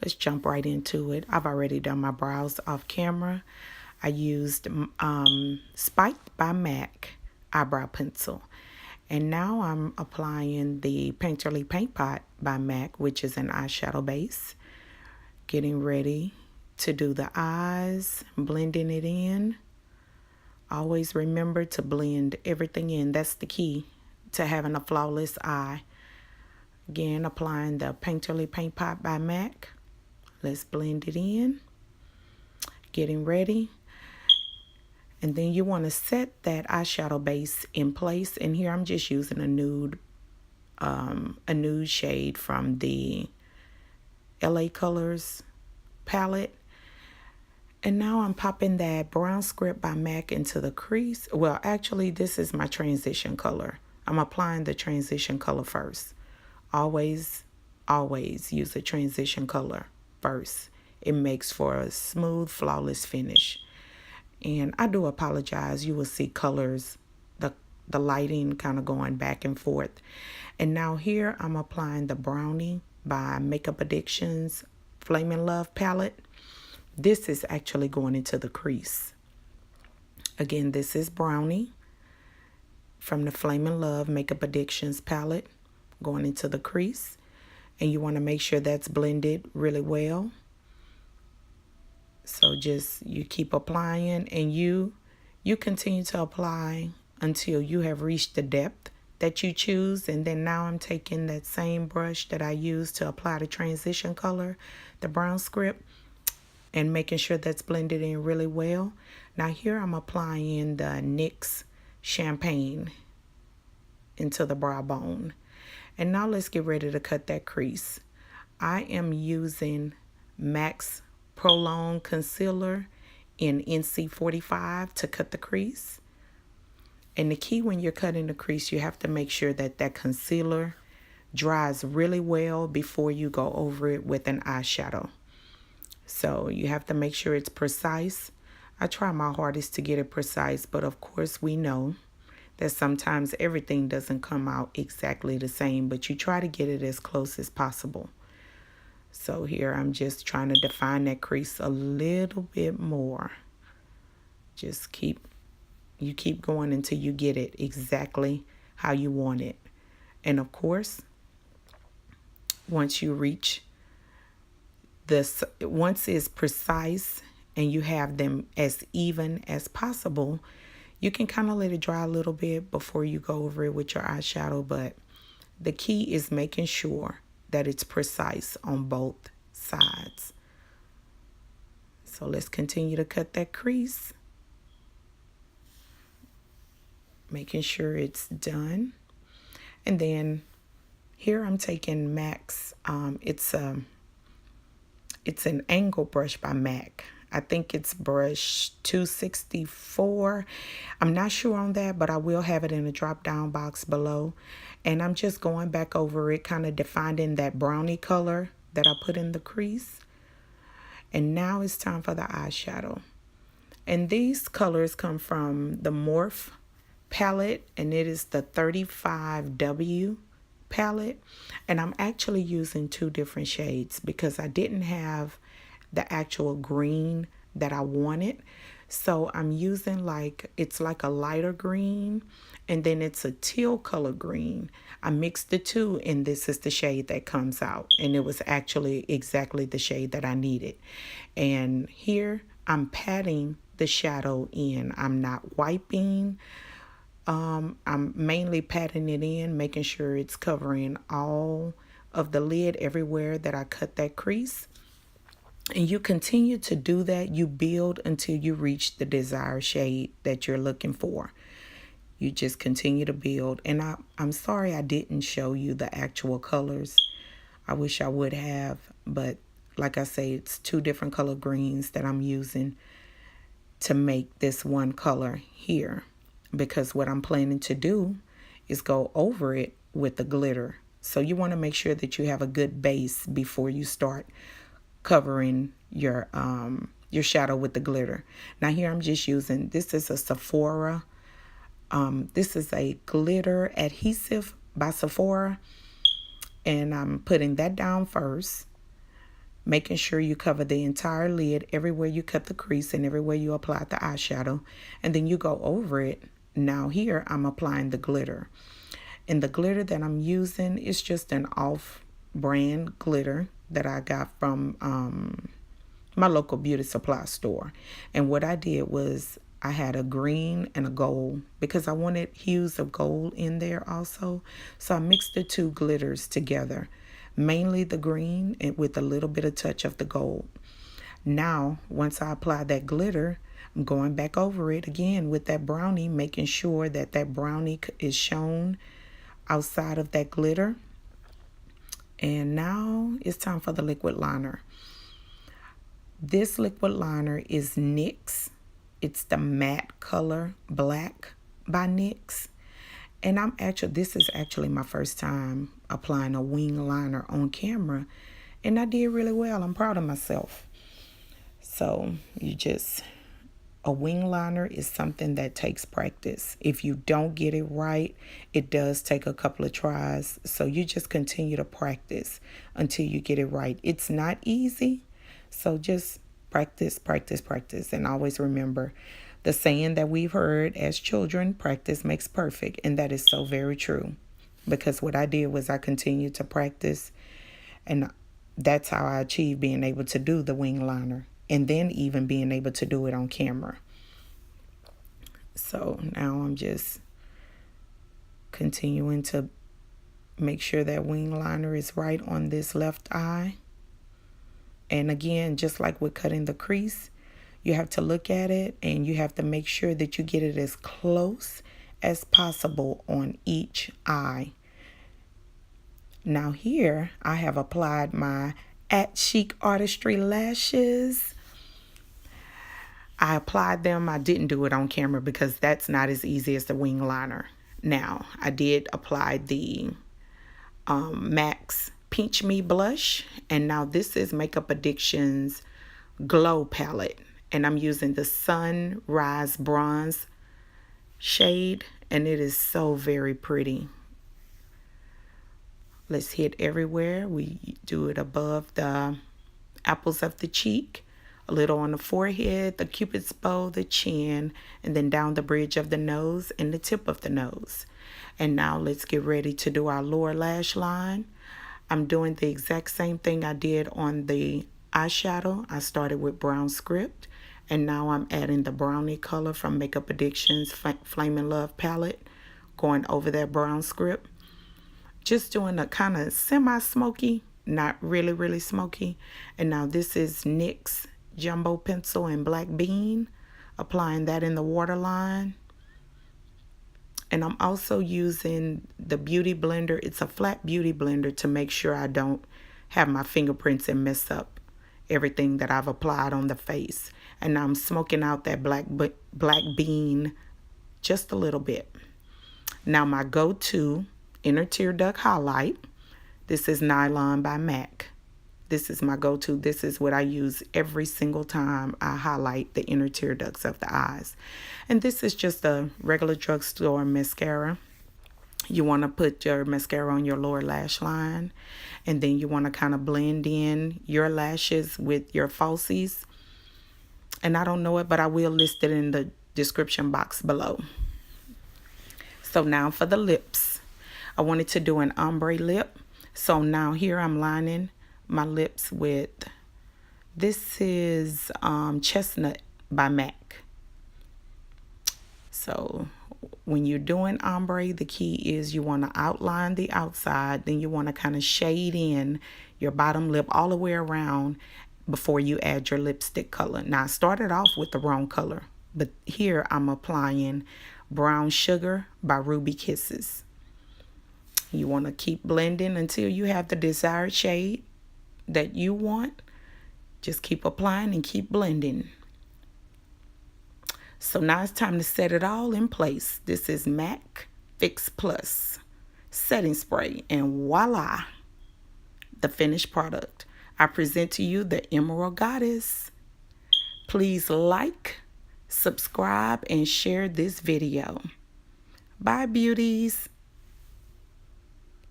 let's jump right into it. I've already done my brows off camera. I used Spiked by MAC eyebrow pencil. And now I'm applying the Painterly Paint Pot by MAC, which is an eyeshadow base. Getting ready to do the eyes, blending it in. Always remember to blend everything in. That's the key to having a flawless eye. Again, applying the Painterly Paint Pot by MAC. Let's blend it in. Getting ready. And then you want to set that eyeshadow base in place. And here I'm just using a nude shade from the LA Colors palette. And now I'm popping that brown script by MAC into the crease. Well, actually, this is my transition color. I'm applying the transition color first. Always use a transition color first. It makes for a smooth, flawless finish. And I do apologize. You will see colors, the lighting kind of going back and forth. And now here I'm applying the Brownie by Makeup Addictions Flamin' Love palette. This is actually going into the crease. Again, this is Brownie from the Flamin' Love Makeup Addictions palette going into the crease. And you want to make sure that's blended really well. So just you keep applying, and you continue to apply until you have reached the depth that you choose. And then now I'm taking that same brush that I used to apply the transition color, the brown script, and making sure that's blended in really well. Now here I'm applying the NYX Champagne into the brow bone. And now let's get ready to cut that crease. I am using MAC's Prolong Concealer in NC45 to cut the crease. And the key when you're cutting the crease, you have to make sure that that concealer dries really well before you go over it with an eyeshadow. So you have to make sure it's precise. I try my hardest to get it precise, but of course we know that sometimes everything doesn't come out exactly the same, but you try to get it as close as possible. So here I'm just trying to define that crease a little bit more. Just keep going until you get it exactly how you want it. And of course, once you reach this, once it's precise and you have them as even as possible, you can kind of let it dry a little bit before you go over it with your eyeshadow. But the key is making sure that it's precise on both sides. So let's continue to cut that crease. Making sure it's done. And then here I'm taking MAC's, it's an angle brush by MAC. I think it's brush 264. I'm not sure on that, but I will have it in a drop down box below. And I'm just going back over it, kind of defining that brownie color that I put in the crease. And now it's time for the eyeshadow. And these colors come from the Morphe palette, and it is the 35W palette. And I'm actually using two different shades because I didn't have the actual green that I wanted. So I'm using it's like a lighter green, and then it's a teal color green. I mixed the two, and this is the shade that comes out. And it was actually exactly the shade that I needed. And here I'm patting the shadow in. I'm not wiping. I'm mainly patting it in, making sure it's covering all of the lid everywhere that I cut that crease. And you continue to do that. You build until you reach the desired shade that you're looking for. You just continue to build. And I'm sorry I didn't show you the actual colors. I wish I would have. But like I say, it's two different color greens that I'm using to make this one color here. Because what I'm planning to do is go over it with the glitter. So you want to make sure that you have a good base before you start covering your shadow with the glitter. Now here I'm just using, this is a Sephora. This is a glitter adhesive by Sephora. And I'm putting that down first. making sure you cover the entire lid everywhere you cut the crease and everywhere you apply the eyeshadow, and then you go over it. Now here I'm applying the glitter, and the glitter that I'm using is just an off-brand glitter that I got from my local beauty supply store. And what I did was I had a green and a gold because I wanted hues of gold in there also. So I mixed the two glitters together, mainly the green and with a little bit of touch of the gold. Now, once I apply that glitter, I'm going back over it again with that brownie, making sure that that brownie is shown outside of that glitter. And now it's time for the liquid liner. This liquid liner is NYX. It's the matte color Black by NYX. And this is actually my first time applying a wing liner on camera. And I did really well. I'm proud of myself. So a wing liner is something that takes practice. If you don't get it right, it does take a couple of tries. So you just continue to practice until you get it right. It's not easy. So just practice, practice, practice. And always remember the saying that we've heard as children, practice makes perfect. And that is so very true. Because what I did was I continued to practice. And that's how I achieved being able to do the wing liner. And then even being able to do it on camera. So now I'm just continuing to make sure that wing liner is right on this left eye. And again, just like with cutting the crease, you have to look at it and you have to make sure that you get it as close as possible on each eye. Now here, I have applied my At Chic Artistry lashes. I applied them. I didn't do it on camera because that's not as easy as the wing liner. Now, I did apply the MAC's Pinch Me blush. And now this is Makeup Addiction's Glow palette. And I'm using the Sunrise Bronze shade. And it is so very pretty. Let's hit everywhere. We do it above the apples of the cheek, a little on the forehead, the cupid's bow, the chin, and then down the bridge of the nose and the tip of the nose. And now let's get ready to do our lower lash line. I'm doing the exact same thing I did on the eyeshadow. I started with brown script, and now I'm adding the brownie color from Makeup Addiction's Flame in Love palette, going over that brown script. Just doing a kind of semi-smoky, not really, really smoky. And now this is NYX Jumbo Pencil in Black Bean, applying that in the waterline. And I'm also using the Beauty Blender. It's a flat Beauty Blender to make sure I don't have my fingerprints and mess up everything that I've applied on the face. And now I'm smoking out that black bean just a little bit. Now my go-to inner tear duct highlight. This is Nylon by MAC. This is my go-to. This is what I use every single time I highlight the inner tear ducts of the eyes. And this is just a regular drugstore mascara. You want to put your mascara on your lower lash line. And then you want to kind of blend in your lashes with your falsies. And I don't know it, but I will list it in the description box below. So now for the lips. I wanted to do an ombre lip. So now here I'm lining my lips with, this is Chestnut by MAC. So when you're doing ombre, the key is you want to outline the outside, then you want to kind of shade in your bottom lip all the way around before you add your lipstick color. Now I started off with the wrong color, but here I'm applying Brown Sugar by Ruby Kisses. You want to keep blending until you have the desired shade that you want. Just keep applying and keep blending. So now it's time to set it all in place. This is MAC Fix Plus setting spray, and voila, the finished product. I present to you the Emerald Goddess. Please like, subscribe, and share this video. Bye, beauties.